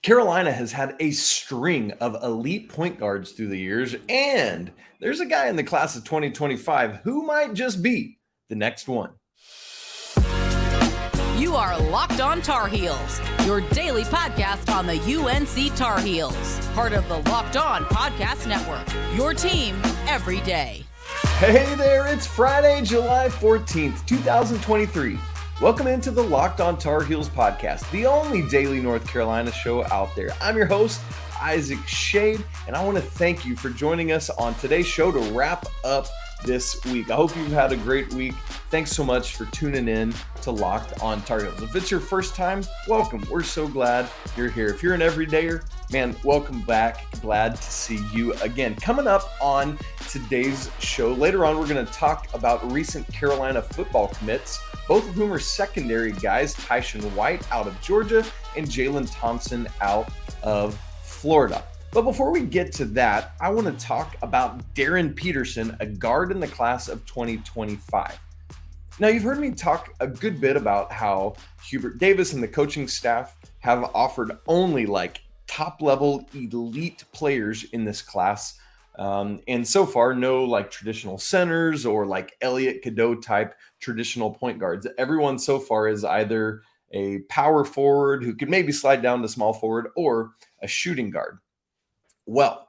Carolina has had a string of elite point guards through the years, and there's a guy in the class of 2025 who might just be the next one. You are Locked On Tar Heels, your daily podcast on the UNC Tar Heels, part of the Locked On Podcast Network, your team every day. Hey there, it's Friday, July 14th, 2023. Welcome into the Locked On Tar Heels podcast, the only daily North Carolina show out there. I'm your host, Isaac Shade, and I want to thank you for joining us on today's show to wrap up this week. I hope you've had a great week. Thanks so much for tuning in to Locked On Tar Heels. If it's your first time, welcome. We're so glad you're here. If you're an everydayer, man, welcome back. Glad to see you again. Coming up on today's show, later on, we're going to talk about recent Carolina football commits, both of whom are secondary guys, TyShun White out of Georgia and Jalon Thompson out of Florida. But before we get to that, I want to talk about Darryn Peterson, a guard in the class of 2025. Now, you've heard me talk a good bit about how Hubert Davis and the coaching staff have offered only like top-level elite players in this class. And so far, no like traditional centers or like Elliot, Cadeau type traditional point guards. Everyone so far is either a power forward who could maybe slide down to small forward or a shooting guard. Well,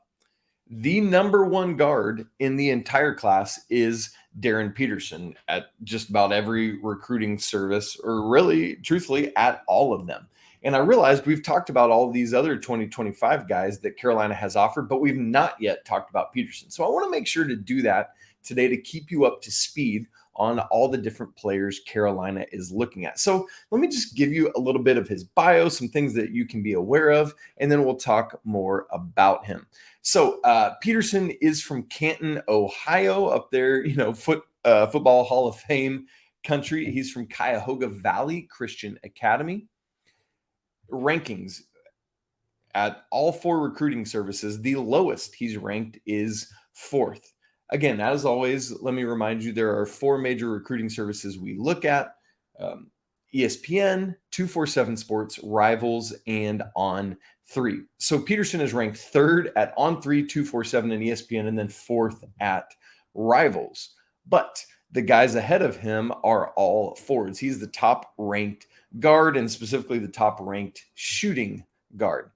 the number one guard in the entire class is Darryn Peterson at just about every recruiting service, or really, truthfully, at all of them. And I realized we've talked about all these other 2025 guys that Carolina has offered, but we've not yet talked about Peterson. So I want to make sure to do that today to keep you up to speed on all the different players Carolina is looking at. So let me just give you a little bit of his bio, some things that you can be aware of, and then we'll talk more about him. So Peterson is from Canton, Ohio, up there, Football Hall of Fame country. He's from Cuyahoga Valley Christian Academy. Rankings at all four recruiting services, the lowest he's ranked is 4th. Again, as always, let me remind you, there are four major recruiting services we look at: ESPN, 247 Sports, Rivals, and On3. So Peterson is ranked 3rd at On3, 247, and ESPN, and then 4th at Rivals. But the guys ahead of him are all forwards. He's the top-ranked guard and specifically the top-ranked shooting guard.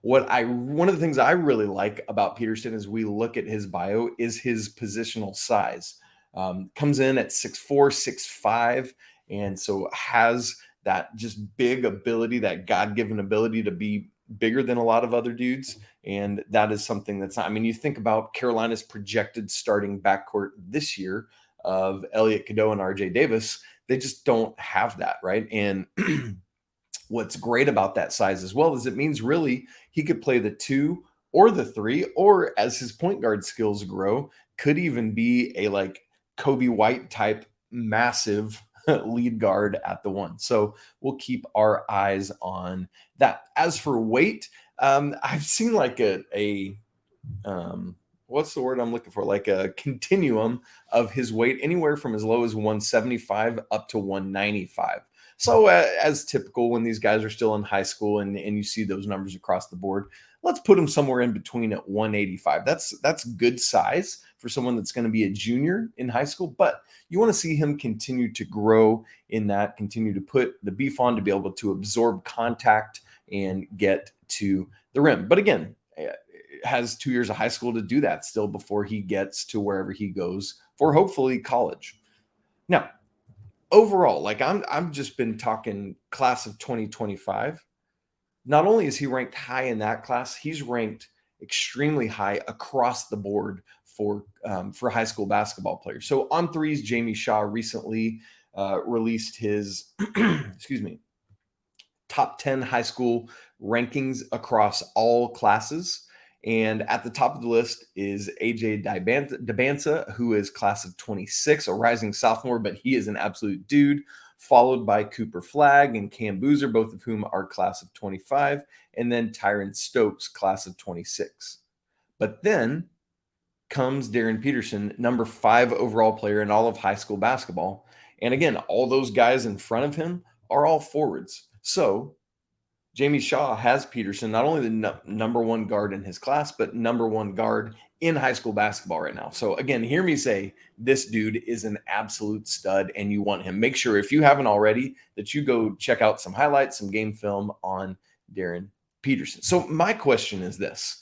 One of the things I really like about Peterson as we look at his bio is his positional size. Comes in at 6'4", 6'5", and so has that just big ability, that God-given ability to be bigger than a lot of other dudes. And that is something that's not, you think about Carolina's projected starting backcourt this year of Elliot, Cadeau, and RJ Davis. They just don't have that, right? And what's great about that size as well is it means really he could play the 2 or the 3, or as his point guard skills grow, could even be a like Kobe White type massive lead guard at the 1. So we'll keep our eyes on that. As for weight, I've seen like what's the word I'm looking for? Like a continuum of his weight, anywhere from as low as 175 up to 195. So as typical when these guys are still in high school and you see those numbers across the board, let's put him somewhere in between at 185. That's good size for someone that's going to be a junior in high school, but you want to see him continue to grow in that, continue to put the beef on to be able to absorb contact and get to the rim. But again, has 2 years of high school to do that still before he gets to wherever he goes for hopefully college. Now, overall, like I'm just been talking class of 2025. Not only is he ranked high in that class, he's ranked extremely high across the board for high school basketball players. So On3's Jamie Shaw recently released his top 10 high school rankings across all classes. And at the top of the list is AJ Dabansa, who is class of 26, a rising sophomore, but he is an absolute dude, followed by Cooper Flagg and Cam Boozer, both of whom are class of 25, and then Tyron Stokes, class of 26. But then comes Darryn Peterson, number 5 overall player in all of high school basketball. And again, all those guys in front of him are all forwards. So Jamie Shaw has Peterson, not only the number one guard in his class, but number one guard in high school basketball right now. So again, hear me say this dude is an absolute stud and you want him. Make sure if you haven't already that you go check out some highlights, some game film on Darryn Peterson. So my question is this: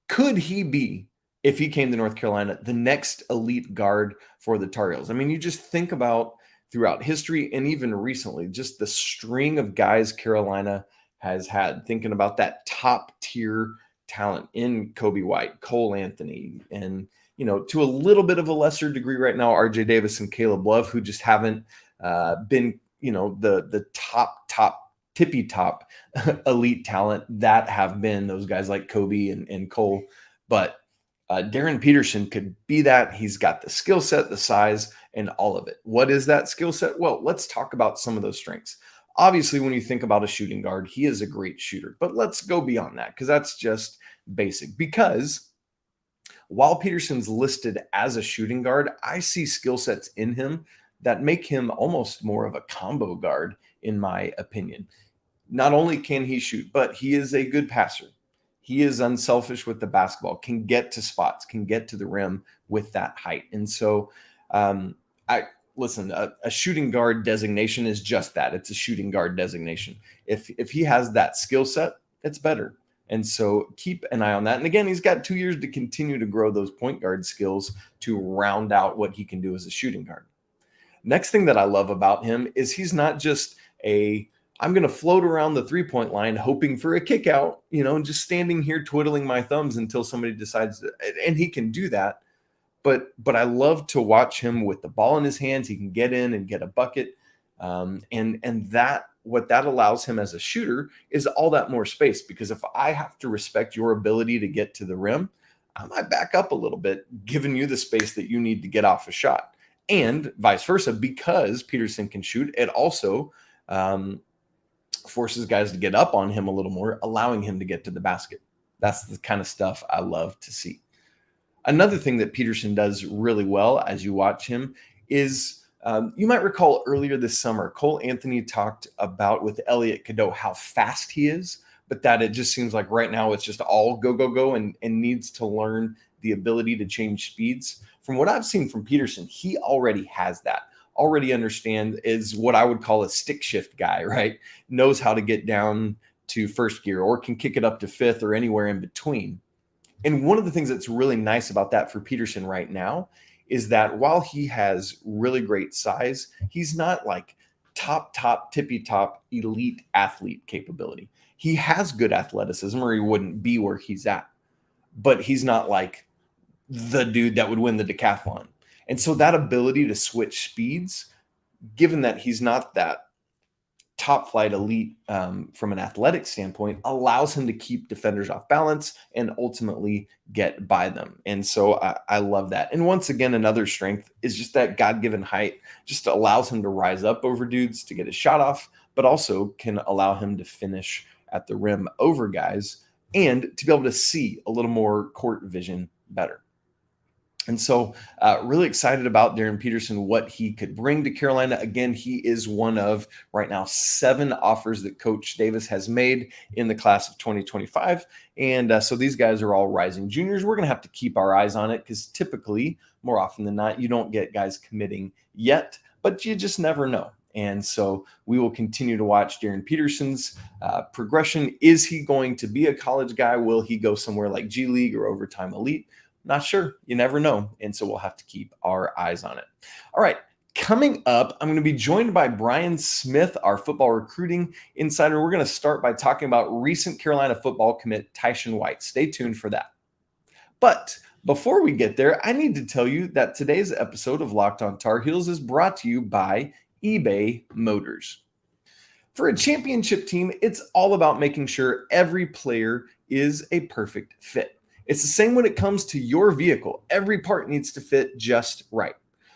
could he be, if he came to North Carolina, the next elite guard for the Tar Heels? I mean, you just think about throughout history and even recently, just the string of guys Carolina has had, thinking about that top tier talent in Kobe White, Cole Anthony, and, to a little bit of a lesser degree right now, RJ Davis and Caleb Love, who just haven't been, the top tippy top elite talent that have been those guys like Kobe and Cole. But Darryn Peterson could be that. He's got the skill set, the size, and all of it. What is that skill set? Well, let's talk about some of those strengths. Obviously, when you think about a shooting guard, he is a great shooter. But let's go beyond that, because that's just basic. Because while Peterson's listed as a shooting guard, I see skill sets in him that make him almost more of a combo guard, in my opinion. Not only can he shoot, but he is a good passer. He is unselfish with the basketball, can get to spots, can get to the rim with that height. And so a shooting guard designation is just that. It's a shooting guard designation. If he has that skill set, it's better. And so keep an eye on that. And again, he's got 2 years to continue to grow those point guard skills to round out what he can do as a shooting guard. Next thing that I love about him is he's not just I'm going to float around the three-point line hoping for a kick out, just standing here twiddling my thumbs until somebody decides to, and he can do that. But I love to watch him with the ball in his hands. He can get in and get a bucket. And that what that allows him as a shooter is all that more space, because if I have to respect your ability to get to the rim, I might back up a little bit, giving you the space that you need to get off a shot. And vice versa, because Peterson can shoot, it also forces guys to get up on him a little more, allowing him to get to the basket. That's the kind of stuff I love to see. Another thing that Peterson does really well as you watch him is, you might recall earlier this summer, Cole Anthony talked about with Elliot Cadeau how fast he is, but that it just seems like right now it's just all go, go, go, and needs to learn the ability to change speeds. From what I've seen from Peterson, he already has that. Already understand, is what I would call a stick shift guy, right? Knows how to get down to first gear or can kick it up to fifth or anywhere in between. And one of the things that's really nice about that for Peterson right now is that while he has really great size, he's not like top, tippy top, elite athlete capability. He has good athleticism or he wouldn't be where he's at, but he's not like the dude that would win the decathlon. And so that ability to switch speeds, given that he's not that top flight elite from an athletic standpoint, allows him to keep defenders off balance and ultimately get by them. And so I love that. And once again, another strength is just that God-given height just allows him to rise up over dudes to get his shot off, but also can allow him to finish at the rim over guys and to be able to see a little more court vision better. And so really excited about Darryn Peterson, what he could bring to Carolina. Again, he is one of right now 7 offers that Coach Davis has made in the class of 2025. And so these guys are all rising juniors. We're going to have to keep our eyes on it because typically, more often than not, you don't get guys committing yet, but you just never know. And so we will continue to watch Darryn Peterson's progression. Is he going to be a college guy? Will he go somewhere like G League or Overtime Elite? Not sure. You never know. And so we'll have to keep our eyes on it. All right. Coming up, I'm going to be joined by Brian Smith, our football recruiting insider. We're going to start by talking about recent Carolina football commit TyShun White. Stay tuned for that. But before we get there, I need to tell you that today's episode of Locked on Tar Heels is brought to you by eBay Motors. For a championship team, it's all about making sure every player is a perfect fit. It's the same when it comes to your vehicle. Every part needs to fit just right.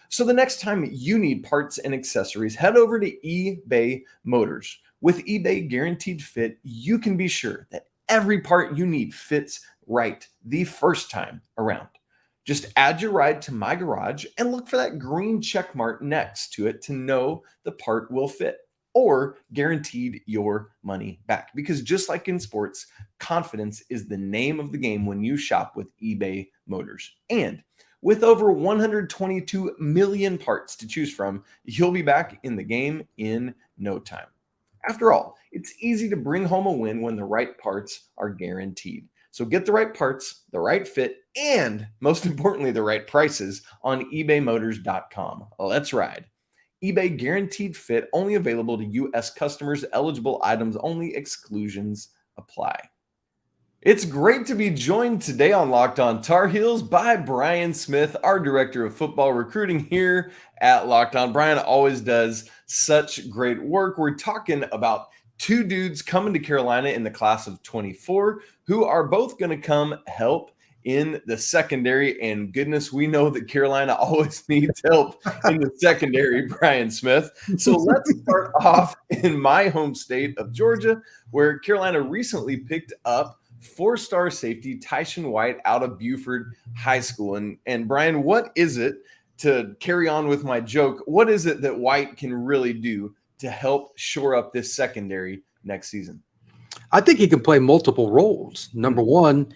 So the next time you need parts and accessories, head over to eBay Motors. With eBay Guaranteed Fit, you can be sure that every part you need fits right the first time around. Just add your ride to My Garage and look for that green check mark next to it to know the part will fit. or guaranteed your money back. Because just like in sports, confidence is the name of the game when you shop with eBay Motors. And with over 122 million parts to choose from, you'll be back in the game in no time. After all, it's easy to bring home a win when the right parts are guaranteed. So get the right parts, the right fit, and most importantly, the right prices on ebaymotors.com. Let's ride. eBay guaranteed fit, only available to U.S. customers, eligible items only, exclusions apply. It's great to be joined today on Locked On Tar Heels by Brian Smith, our director of football recruiting here at Locked On. Brian always does such great work. We're talking about two dudes coming to Carolina in the class of 24 who are both going to come help in the secondary. And goodness, we know that Carolina always needs help in the secondary, Brian Smith. So let's start off in my home state of Georgia, where Carolina recently picked up four-star safety TyShun White out of Buford High School. And Brian, what is it, to carry on with my joke, what is it that White can really do to help shore up this secondary next season? I think he can play multiple roles. Number one,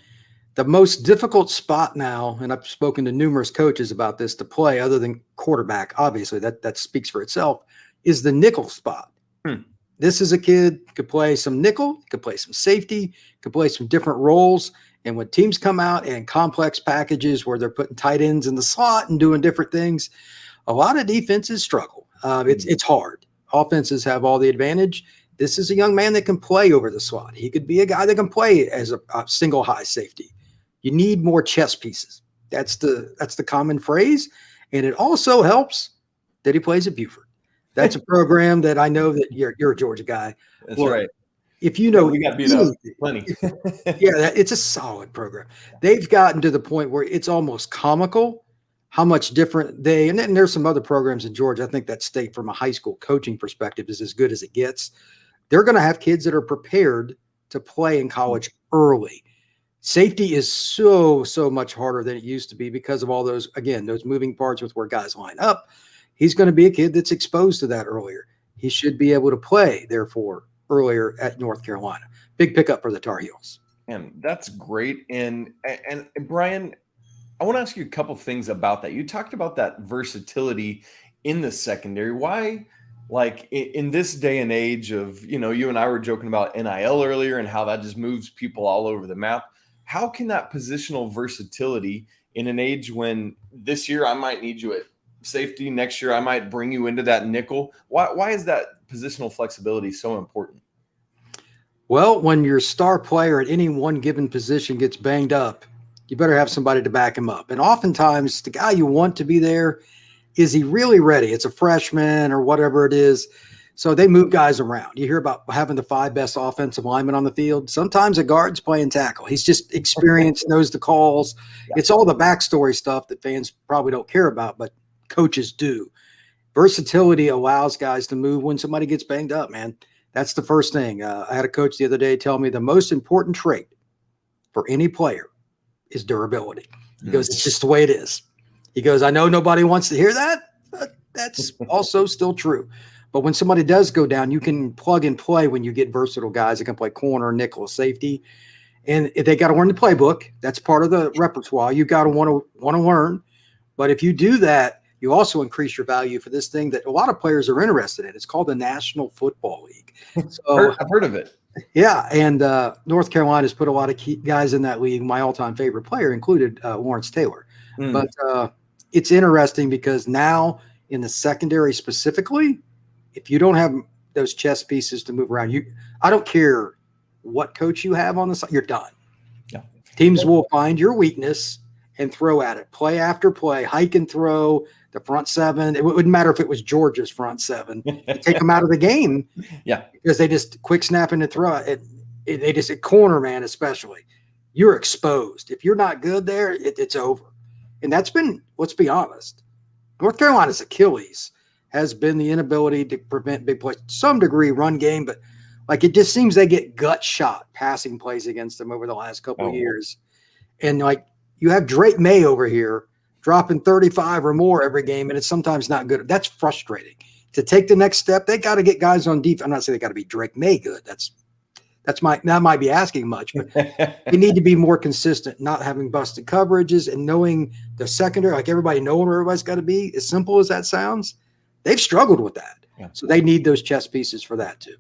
the most difficult spot now, and I've spoken to numerous coaches about this, to play other than quarterback, obviously that speaks for itself, is the nickel spot. This is a kid could play some nickel, could play some safety, could play some different roles. And when teams come out in complex packages where they're putting tight ends in the slot and doing different things, a lot of defenses struggle. It's hard. Offenses have all the advantage. This is a young man that can play over the slot. He could be a guy that can play as a single high safety. You need more chess pieces. That's the common phrase. And it also helps that he plays at Buford. That's a program that I know that you're a Georgia guy. That's right. If you know, we got beat up plenty. Yeah, it's a solid program. They've gotten to the point where it's almost comical how much different and there's some other programs in Georgia. I think that state, from a high school coaching perspective, is as good as it gets. They're going to have kids that are prepared to play in college early. Safety is so much harder than it used to be because of all those moving parts with where guys line up. He's going to be a kid that's exposed to that earlier. He should be able to play, therefore, earlier at North Carolina. Big pickup for the Tar Heels. And that's great. And Brian, I want to ask you a couple things about that. You talked about that versatility in the secondary. Why, like in this day and age of, you and I were joking about NIL earlier and how that just moves people all over the map. How can that positional versatility in an age when this year I might need you at safety, next year I might bring you into that nickel? Why is that positional flexibility so important? Well, when your star player at any one given position gets banged up, you better have somebody to back him up. And oftentimes the guy you want to be there, is he really ready? It's a freshman or whatever it is. So they move guys around. You hear about having the 5 best offensive linemen on the field. Sometimes a guard's playing tackle. He's just experienced, knows the calls. Yeah. It's all the backstory stuff that fans probably don't care about, but coaches do. Versatility allows guys to move when somebody gets banged up, man. That's the first thing. I had a coach the other day tell me the most important trait for any player is durability. He goes, it's just the way it is. He goes, I know nobody wants to hear that, but that's also still true. But when somebody does go down, you can plug and play when you get versatile guys that can play corner, nickel, safety. And if they got to learn the playbook, that's part of the repertoire. You got to want to learn. But if you do that, you also increase your value for this thing that a lot of players are interested in. It's called the National Football League. So I've heard of it. Yeah, and North Carolina's put a lot of key guys in that league. My all-time favorite player included Lawrence Taylor. But it's interesting because now in the secondary specifically, if you don't have those chess pieces to move around, I don't care what coach you have on the side, you're done. Yeah. Teams will find your weakness and throw at it. Play after play, hike and throw, the front seven. It wouldn't matter if it was Georgia's front seven. Take them out of the game. Yeah. Because they just quick snapping and throw it. They just, a corner man especially, you're exposed. If you're not good there, it's over. And that's been, let's be honest, North Carolina's Achilles has been the inability to prevent big plays. To some degree, run game, but like it just seems they get gut shot passing plays against them over the last couple of years. And like you have Drake May over here dropping 35 or more every game, and it's sometimes not good. That's frustrating. to take the next step, they got to get guys on defense. I'm not saying they got to be Drake May good. That might be asking much, but they need to be more consistent, not having busted coverages and knowing the secondary, like everybody knowing where everybody's got to be. As simple as that sounds, they've struggled with that. Yeah. So they need those chess pieces for that too.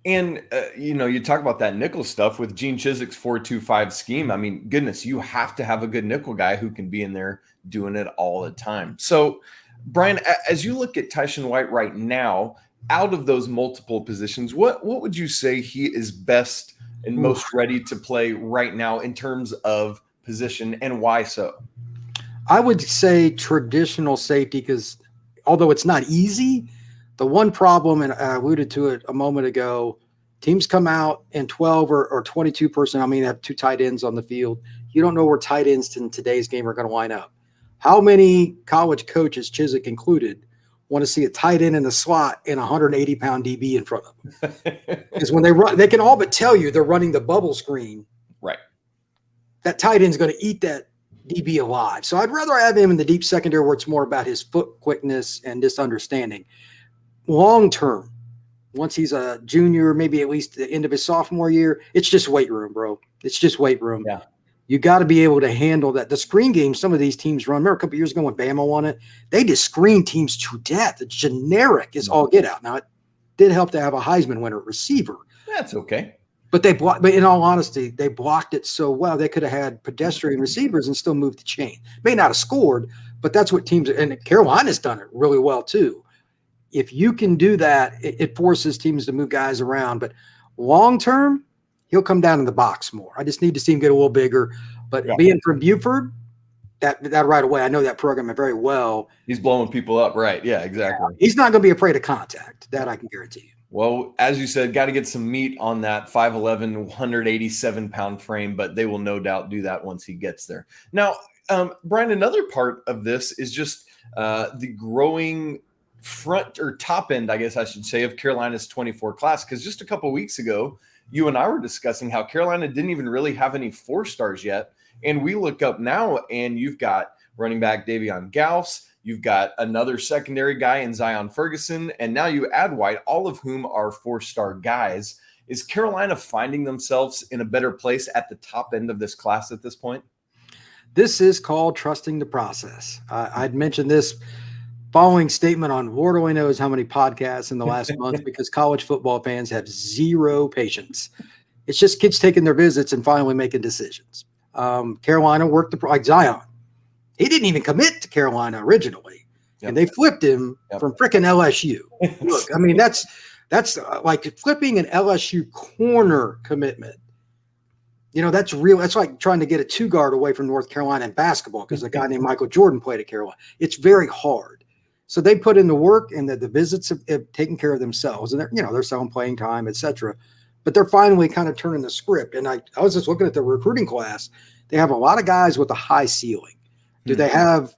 And, you talk about that nickel stuff with Gene Chiswick's 4-2-5 scheme. I mean, goodness, you have to have a good nickel guy who can be in there doing it all the time. So, Brian, as you look at TyShun White right now, out of those multiple positions, what would you say he is best and most ready to play right now in terms of position, and why so? I would say traditional safety, because although it's not easy, the one problem, and I alluded to it a moment ago, teams come out in 12 or 22 personnel. I mean, they have 2 tight ends on the field. You don't know where tight ends in today's game are going to line up. How many college coaches, Chiswick included, want to see a tight end in the slot and 180-pound DB in front of them? Because when they run, they can all but tell you they're running the bubble screen. Right. That tight end's going to eat that DB alive. So I'd rather have him in the deep secondary where it's more about his foot quickness and just understanding. Long term, once he's a junior, maybe at least the end of his sophomore year, it's just weight room, bro. It's just weight room. Yeah. You got to be able to handle that. The screen game, some of these teams run. Remember a couple years ago when Bama won it? They just screen teams to death. It's generic as all get out. Now, it did help to have a Heisman winner receiver. That's okay. But but in all honesty, they blocked it so well. They could have had pedestrian receivers and still moved the chain. May not have scored, but that's what teams – and Carolina's done it really well too. If you can do that, it forces teams to move guys around. But long term, he'll come down in the box more. I just need to see him get a little bigger. But being from Buford, that right away, I know that program very well. He's blowing people up, right? Yeah, exactly. He's not going to be afraid of contact. That I can guarantee you. Well, as you said, got to get some meat on that 5'11", 187-pound frame, but they will no doubt do that once he gets there. Now, Brian, another part of this is just the growing front or top end, I guess I should say, of Carolina's 24 class. Because just a couple of weeks ago, you and I were discussing how Carolina didn't even really have any 4-stars yet. And we look up now and you've got running back Davion Gauss, you've got another secondary guy in Zion Ferguson, and now you add White, all of whom are 4-star guys. Is Carolina finding themselves in a better place at the top end of this class at this point? This is called trusting the process. I'd mentioned this following statement on Lord only knows how many podcasts in the last month, because college football fans have zero patience. It's just kids taking their visits and finally making decisions. Carolina worked like Zion. He didn't even commit to Carolina originally, and they flipped him from frickin' LSU. Look, I mean, that's like flipping an LSU corner commitment. You know, that's real. That's like trying to get a 2-guard away from North Carolina in basketball because a guy named Michael Jordan played at Carolina. It's very hard. So they put in the work, and the visits have taken care of themselves, and they're selling playing time, etc. But they're finally kind of turning the script. And I was just looking at the recruiting class. They have a lot of guys with a high ceiling. Do they have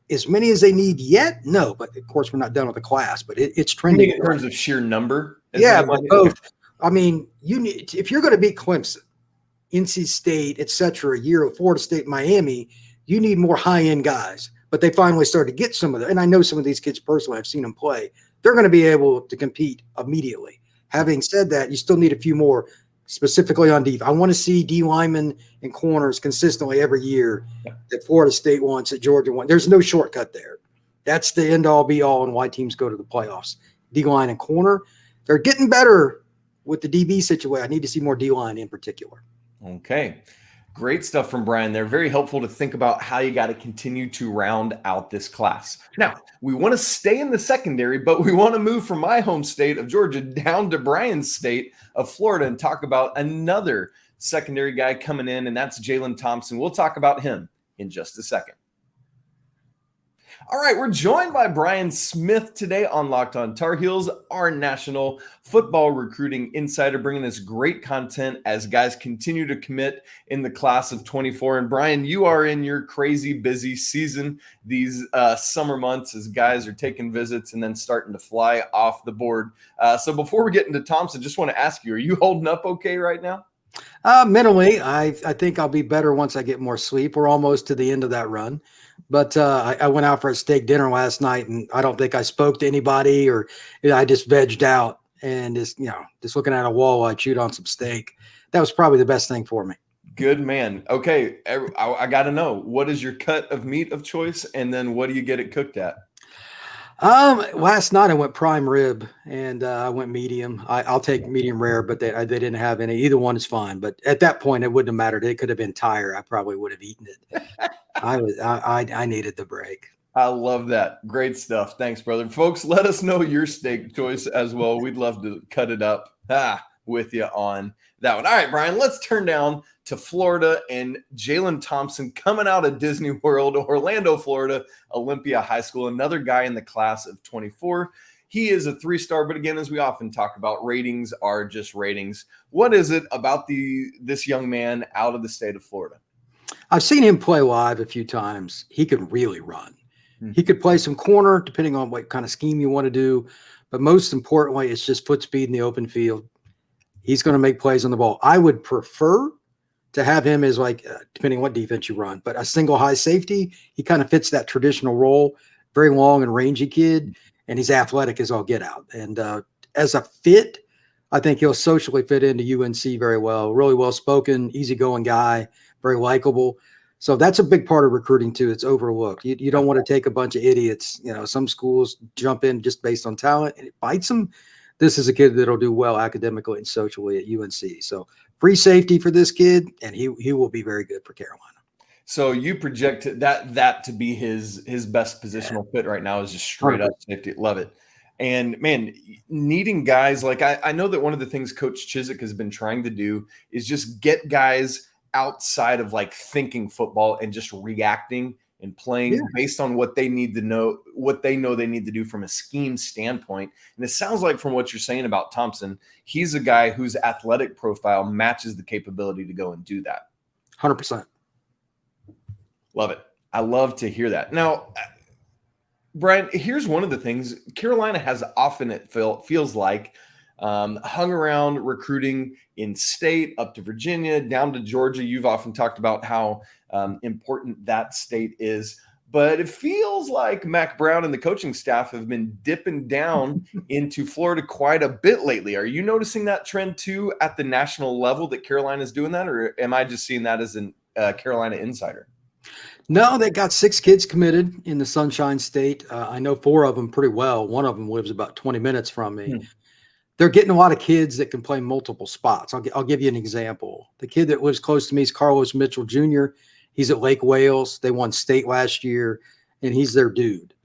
as many as they need yet? No, but of course we're not done with the class. But it's trending in terms of sheer number. Yeah, but both. I mean, you need, if you're going to beat Clemson, NC State, etc., Florida State, Miami, you need more high-end guys. But they finally started to get some of them. And I know some of these kids personally. I've seen them play. They're going to be able to compete immediately. Having said that, you still need a few more, specifically on defense. I want to see D linemen and corners consistently every year that Florida State wants, that Georgia wants. There's no shortcut there. That's the end-all, be-all, and why teams go to the playoffs. D-line and corner, they're getting better with the DB situation. I need to see more D-line in particular. Okay. Great stuff from Brian there. Very helpful to think about how you got to continue to round out this class. Now, we want to stay in the secondary, but we want to move from my home state of Georgia down to Brian's state of Florida and talk about another secondary guy coming in, and that's Jalon Thompson. We'll talk about him in just a second. All right, we're joined by Brian Smith today on Locked On Tar Heels, our national football recruiting insider, bringing us great content as guys continue to commit in the class of 24. And Brian, you are in your crazy busy season these summer months as guys are taking visits and then starting to fly off the board. So before we get into Thompson, just want to ask you, are you holding up okay right now? Mentally, I think I'll be better once I get more sleep. We're almost to the end of that run. But I went out for a steak dinner last night, and I don't think I spoke to anybody, or I just vegged out and just looking at a wall while I chewed on some steak. That was probably the best thing for me. Good man. Okay, I got to know, what is your cut of meat of choice, and then what do you get it cooked at? Last night I went prime rib, and I went medium. I'll take medium rare, but they didn't have any. Either one is fine. But at that point, it wouldn't have mattered. It could have been tire. I probably would have eaten it. I needed the break. I love that. Great stuff. Thanks, brother. Folks, let us know your steak choice as well. We'd love to cut it up with you on that one. All right, Brian, let's turn down to Florida and Jalon Thompson coming out of Disney World, Orlando, Florida, Olympia High School, another guy in the class of 24. He is a 3-star, but again, as we often talk about, ratings are just ratings. What is it about this young man out of the state of Florida? I've seen him play live a few times. He could really run. He could play some corner, depending on what kind of scheme you want to do. But most importantly, it's just foot speed in the open field. He's going to make plays on the ball. I would prefer to have him as depending on what defense you run, but a single high safety. He kind of fits that traditional role. Very long and rangy kid, and he's athletic as all get out. And as a fit, I think he'll socially fit into UNC very well. Really well-spoken, easygoing guy, very likable. So that's a big part of recruiting too. It's overlooked. You don't want to take a bunch of idiots. Some schools jump in just based on talent and it bites them. This is a kid that'll do well academically and socially at UNC. So free safety for this kid, and he will be very good for Carolina. So you project that to be his best positional fit right now is just straight up safety. Love it. And man, needing guys like I know that one of the things Coach Chizik has been trying to do is just get guys outside of thinking football and just reacting and playing based on what they need to know, what they know they need to do from a scheme standpoint. And it sounds like from what you're saying about Thompson, he's a guy whose athletic profile matches the capability to go and do that. 100%. Love it. I love to hear that. Now, Brian, here's one of the things Carolina has often, it feels like, hung around recruiting in state up to Virginia, down to Georgia. You've often talked about how important that state is, but it feels like Mack Brown and the coaching staff have been dipping down into Florida quite a bit lately. Are you noticing that trend too at the national level that Carolina is doing that, or am I just seeing that as a Carolina insider? No, they got 6 kids committed in the Sunshine State. I know 4 of them pretty well. One of them lives about 20 minutes from me. They're getting a lot of kids that can play multiple spots. I'll give you an example. The kid that lives close to me is Carlos Mitchell Jr. He's at Lake Wales. They won state last year, and he's their dude.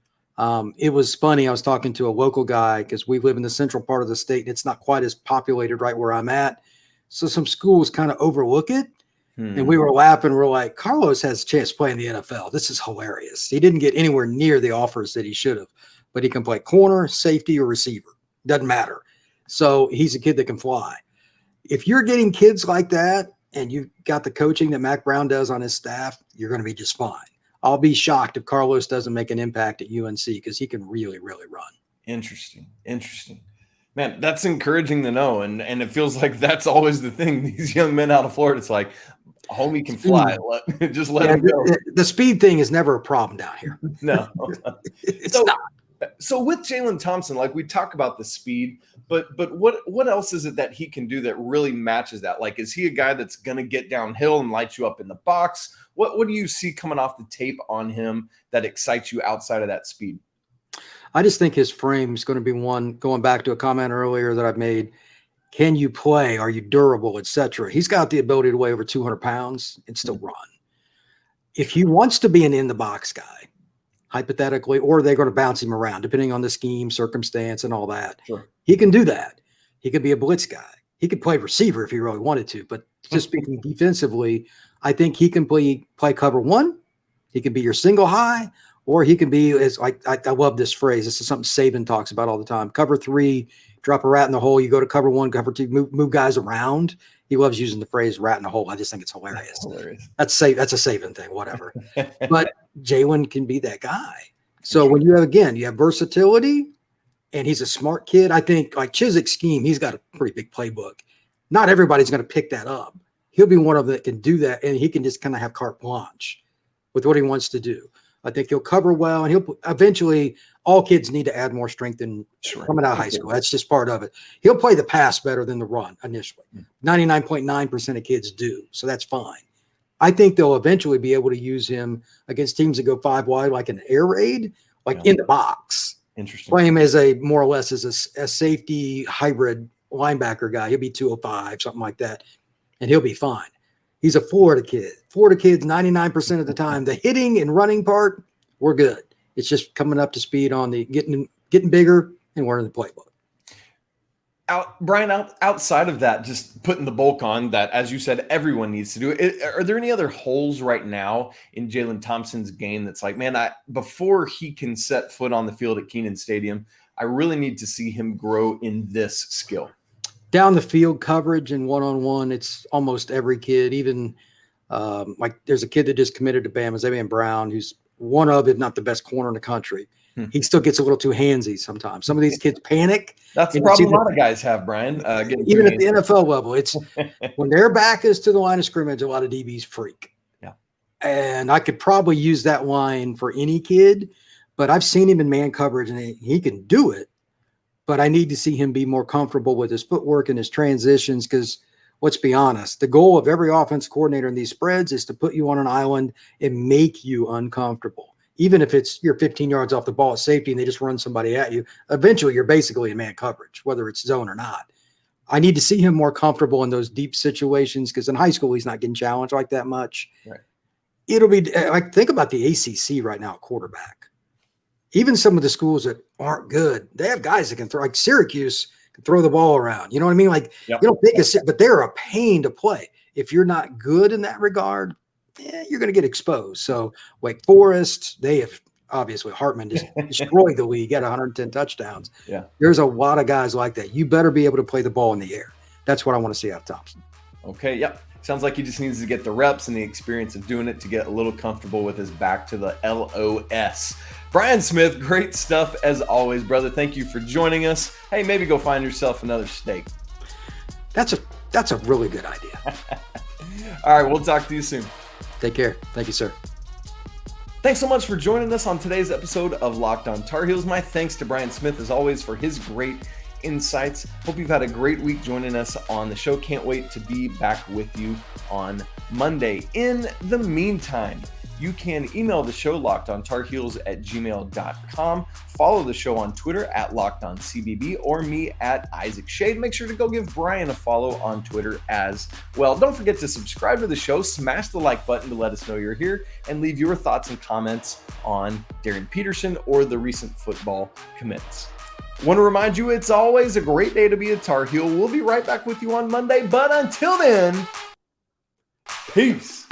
It was funny. I was talking to a local guy because we live in the central part of the state, and it's not quite as populated right where I'm at. So some schools kind of overlook it. And we were laughing. We're like, Carlos has a chance to play in the NFL. This is hilarious. He didn't get anywhere near the offers that he should have, but he can play corner, safety, or receiver. Doesn't matter. So he's a kid that can fly. If you're getting kids like that and you've got the coaching that Mack Brown does on his staff, you're going to be just fine. I'll be shocked if Carlos doesn't make an impact at UNC because he can really, really run. Interesting. Man, that's encouraging to know. And it feels like that's always the thing. These young men out of Florida, it's like, homie can fly. Just let him go. The speed thing is never a problem down here. No. So with Jalon Thompson, we talk about the speed, but what else is it that he can do that really matches that? Is he a guy that's going to get downhill and light you up in the box? What do you see coming off the tape on him that excites you outside of that speed? I just think his frame is going to be one, going back to a comment earlier that I've made. Can you play? Are you durable, etc.? He's got the ability to weigh over 200 pounds and still run. If he wants to be an in-the-box guy, hypothetically, or they're going to bounce him around, depending on the scheme, circumstance, and all that, he can do that. He could be a blitz guy. He could play receiver if he really wanted to. But just speaking defensively, I think he can play cover 1. He can be your single high, or he can be, as I love this phrase. This is something Saban talks about all the time. Cover 3, drop a rat in the hole. You go to cover 1, cover 2, move guys around. He loves using the phrase rat in the hole. I just think it's hilarious. That's a Saban thing, whatever. But Jalon can be that guy. So when you have versatility, and he's a smart kid. I think Chizik's scheme, he's got a pretty big playbook. Not everybody's going to pick that up. he'll be one of them that can do that, and he can just kind of have carte blanche with what he wants to do. I think he'll cover well, and he'll eventually. All kids need to add more strength in coming out of high school. That's just part of it. He'll play the pass better than the run initially. 99.9% of kids do, so that's fine. I think they'll eventually be able to use him against teams that go 5 wide, like an air raid, like in the box. Interesting. Play him as a more or less as a safety hybrid linebacker guy. He'll be 205, something like that, and he'll be fine. He's a Florida kid. Florida kids, 99% of the time, the hitting and running part, we're good. It's just coming up to speed on the getting bigger and learning the playbook. Brian, outside of that, just putting the bulk on that, as you said, everyone needs to do it. Are there any other holes right now in Jalon Thompson's game that's like, man, before he can set foot on the field at Kenan Stadium, I really need to see him grow in this skill? Down the field coverage and one-on-one, it's almost every kid. Even like there's a kid that just committed to Bama, Mack Brown, who's one of, if not the best corner in the country. He still gets a little too handsy sometimes. Some of these kids panic. That's the problem a lot of guys have, Brian. Even at the NFL level, it's when their back is to the line of scrimmage, a lot of DBs freak. Yeah. And I could probably use that line for any kid, but I've seen him in man coverage and he can do it. But I need to see him be more comfortable with his footwork and his transitions because let's be honest, the goal of every offense coordinator in these spreads is to put you on an island and make you uncomfortable. Even if you're 15 yards off the ball at safety and they just run somebody at you, eventually you're basically in man coverage, whether it's zone or not. I need to see him more comfortable in those deep situations because in high school he's not getting challenged like that much. Right. It'll be like think about the ACC right now at quarterback. Even some of the schools that aren't good, they have guys that can throw, like Syracuse can throw the ball around. You know what I mean? Like you don't think but they're a pain to play. If you're not good in that regard, you're going to get exposed. So Wake Forest, they have obviously Hartman just destroyed the league, got 110 touchdowns. Yeah. There's a lot of guys like that. You better be able to play the ball in the air. That's what I want to see out of Thompson. Okay. Yep. Sounds like he just needs to get the reps and the experience of doing it to get a little comfortable with his back to the LOS. Brian Smith, great stuff as always, brother. Thank you for joining us. Hey, maybe go find yourself another steak. That's a really good idea. All right. We'll talk to you soon. Take care. Thank you, sir. Thanks so much for joining us on today's episode of Locked On Tar Heels. My thanks to Brian Smith, as always, for his great insights. Hope you've had a great week joining us on the show. Can't wait to be back with you on Monday. In the meantime, you can email the show lockedontarheels@gmail.com. Follow the show on Twitter @LockedOnCBB or me @Isaac Shade. Make sure to go give Brian a follow on Twitter as well. Don't forget to subscribe to the show, smash the like button to let us know you're here, and leave your thoughts and comments on Darryn Peterson or the recent football commits. Want to remind you, it's always a great day to be a Tar Heel. We'll be right back with you on Monday, but until then, peace.